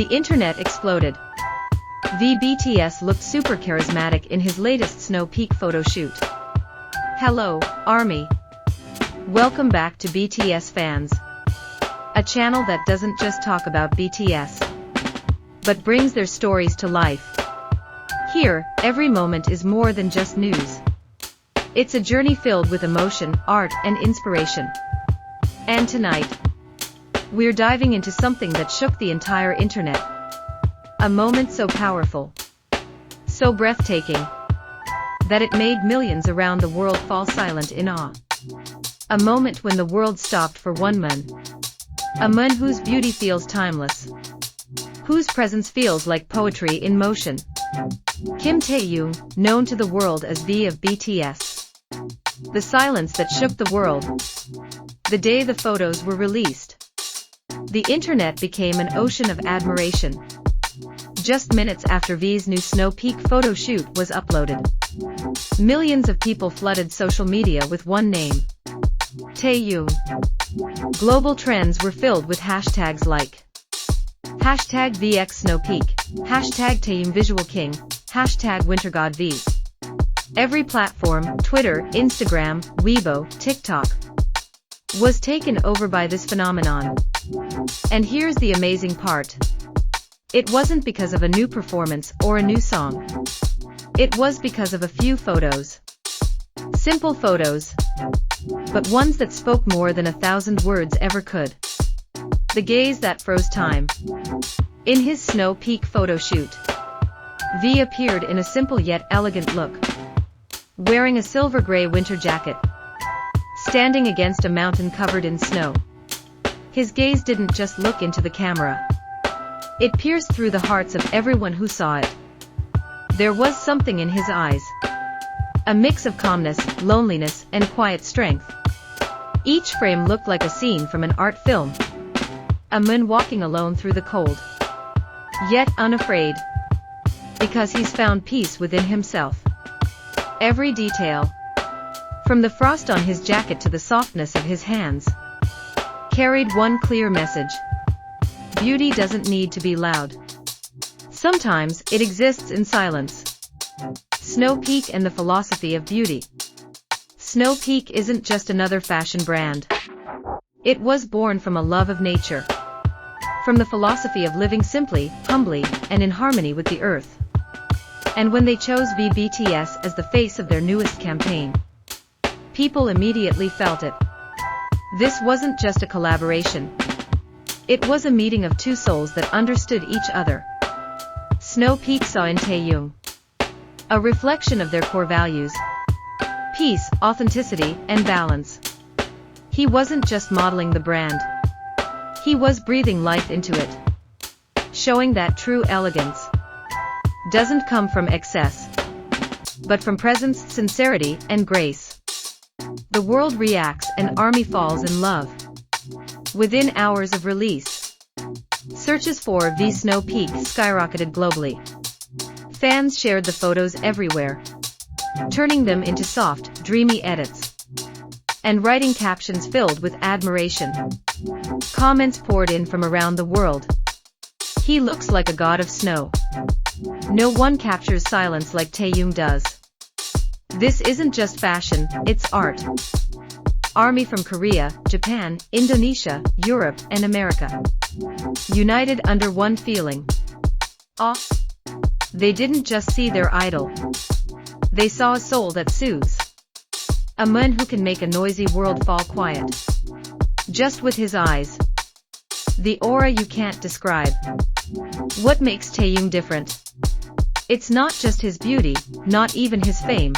The internet exploded. VBTS looked super charismatic in his latest Snow Peak photo shoot. Hello, ARMY. Welcome back to BTS Fans. A channel that doesn't just talk about BTS, but brings their stories to life. Here, every moment is more than just news. It's a journey filled with emotion, art, and inspiration. And tonight, we're diving into something that shook the entire internet. A moment so powerful, so breathtaking, that it made millions around the world fall silent in awe. A moment when the world stopped for one man. A man whose beauty feels timeless, whose presence feels like poetry in motion. Taehyung, known to the world as V of BTS. The silence that shook the world. The day the photos were released, the internet became an ocean of admiration. Just minutes after V's new Snow Peak photo shoot was uploaded, millions of people flooded social media with one name: Taehyung. Global trends were filled with hashtags like #VXSnowPeak, #TaehyungVisualKing, #WinterGodV. Every platform, Twitter, Instagram, Weibo, TikTok, was taken over by this phenomenon. And here's the amazing part. It wasn't because of a new performance or a new song. It was because of a few photos. Simple photos, but ones that spoke more than 1,000 words ever could. The gaze that froze time. In his Snow Peak photo shoot, V appeared in a simple yet elegant look, wearing a silver-gray winter jacket, standing against a mountain covered in snow. His gaze didn't just look into the camera. It pierced through the hearts of everyone who saw it. There was something in his eyes. A mix of calmness, loneliness, and quiet strength. Each frame looked like a scene from an art film. A man walking alone through the cold, yet unafraid, because he's found peace within himself. Every detail, from the frost on his jacket to the softness of his hands, carried one clear message: beauty doesn't need to be loud. Sometimes it exists in silence. Snow Peak and the philosophy of beauty. Snow Peak isn't just another fashion brand. It was born from a love of nature, from the philosophy of living simply, humbly, and in harmony with the earth. And when they chose VBTS as the face of their newest campaign, people immediately felt it. This wasn't just a collaboration. It was a meeting of two souls that understood each other. Snow Peak saw in Taehyung a reflection of their core values: peace, authenticity, and balance. He wasn't just modeling the brand. He was breathing life into it, showing that true elegance doesn't come from excess, but from presence, sincerity, and grace. The world reacts and ARMY falls in love. Within hours of release, searches for V Snow Peak skyrocketed globally. Fans shared the photos everywhere, turning them into soft, dreamy edits, and writing captions filled with admiration. Comments poured in from around the world. He looks like a god of snow. No one captures silence like Taehyung does. This isn't just fashion, it's art. ARMY from Korea, Japan, Indonesia, Europe, and America, united under one feeling: awe. They didn't just see their idol. They saw a soul that soothes. A man who can make a noisy world fall quiet, just with his eyes. The aura you can't describe. What makes Taehyung different? It's not just his beauty, not even his fame.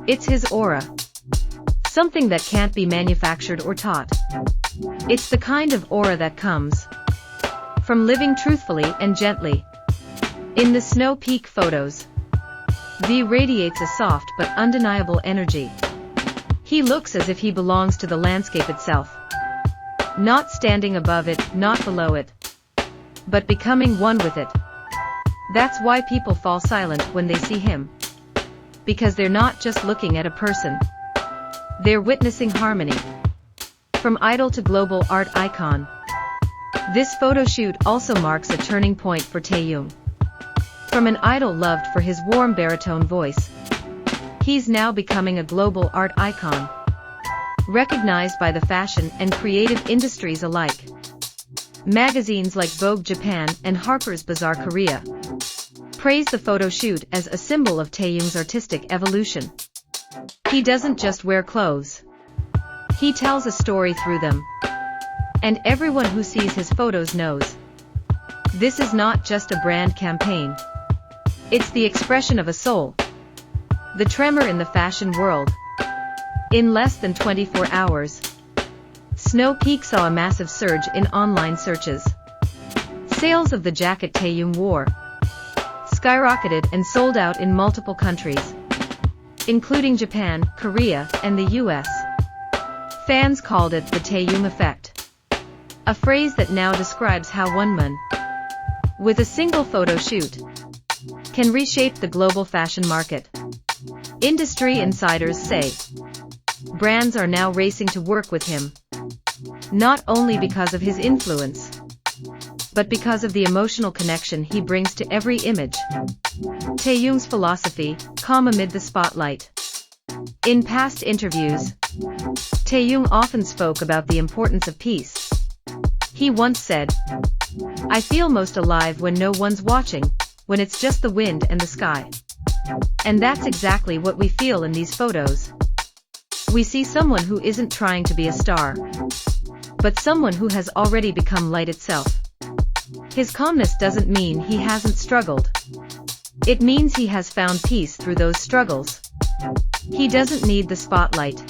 It's his aura. Something that can't be manufactured or taught. It's the kind of aura that comes from living truthfully and gently. In the Snow Peak photos, V radiates a soft but undeniable energy. He looks as if he belongs to the landscape itself. Not standing above it, not below it, but becoming one with it. That's why people fall silent when they see him. Because they're not just looking at a person. They're witnessing harmony. From idol to global art icon, This photo shoot also marks a turning point for Taehyung. From an idol loved for his warm baritone voice, he's now becoming a global art icon, recognized by the fashion and creative industries alike. Magazines like Vogue Japan and Harper's Bazaar Korea praise the photo shoot as a symbol of Taehyung's artistic evolution. He doesn't just wear clothes. He tells a story through them. And everyone who sees his photos knows. This is not just a brand campaign. It's the expression of a soul. The tremor in the fashion world. In less than 24 hours, Snow Peak saw a massive surge in online searches. Sales of the jacket Taehyung wore skyrocketed and sold out in multiple countries, including Japan, Korea, and the US. Fans called it the Taehyung effect, a phrase that now describes how one man, with a single photo shoot, can reshape the global fashion market. Industry insiders say brands are now racing to work with him, not only because of his influence, but because of the emotional connection he brings to every image. Taehyung's philosophy: calm amid the spotlight. In past interviews, Taehyung often spoke about the importance of peace. He once said, "I feel most alive when no one's watching, when it's just the wind and the sky." And that's exactly what we feel in these photos. We see someone who isn't trying to be a star, but someone who has already become light itself. His calmness doesn't mean he hasn't struggled. It means he has found peace through those struggles. He doesn't need the spotlight,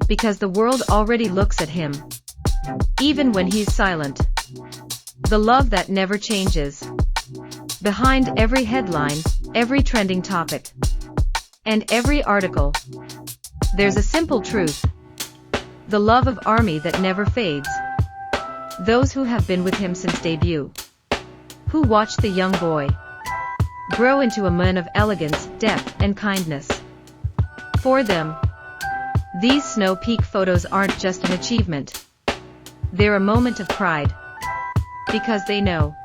because the world already looks at him, even when he's silent. The love that never changes. Behind every headline, every trending topic, and every article, there's a simple truth: the love of ARMY that never fades. Those who have been with him since debut, who watched the young boy grow into a man of elegance, depth, and kindness. For them, these Snow Peak photos aren't just an achievement. They're a moment of pride, because they know,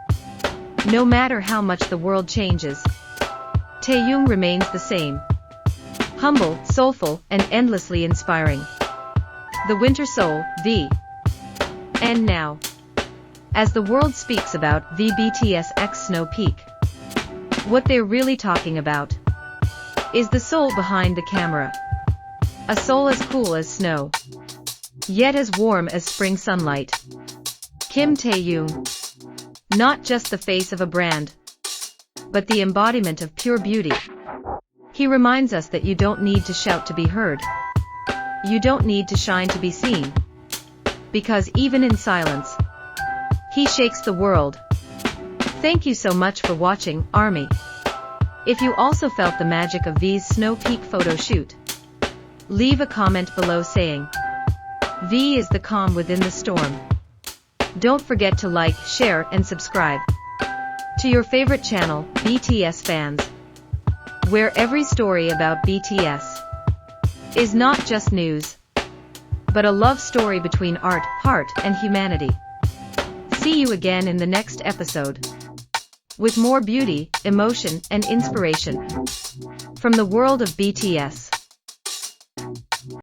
no matter how much the world changes, Taehyung remains the same. Humble, soulful, and endlessly inspiring. The Winter Soul, V. And now, as the world speaks about VBTS x Snow Peak, what they're really talking about is the soul behind the camera. A soul as cool as snow, yet as warm as spring sunlight. Kim Taehyung, not just the face of a brand, but the embodiment of pure beauty. He reminds us that you don't need to shout to be heard. You don't need to shine to be seen. Because even in silence, he shakes the world. Thank you so much for watching, ARMY. If you also felt the magic of V's Snow Peak photo shoot, leave a comment below saying, V is the calm within the storm. Don't forget to like, share, and subscribe to your favorite channel, BTS fans, where every story about BTS is not just news, but a love story between art, heart, and humanity. See you again in the next episode, with more beauty, emotion, and inspiration from the world of BTS.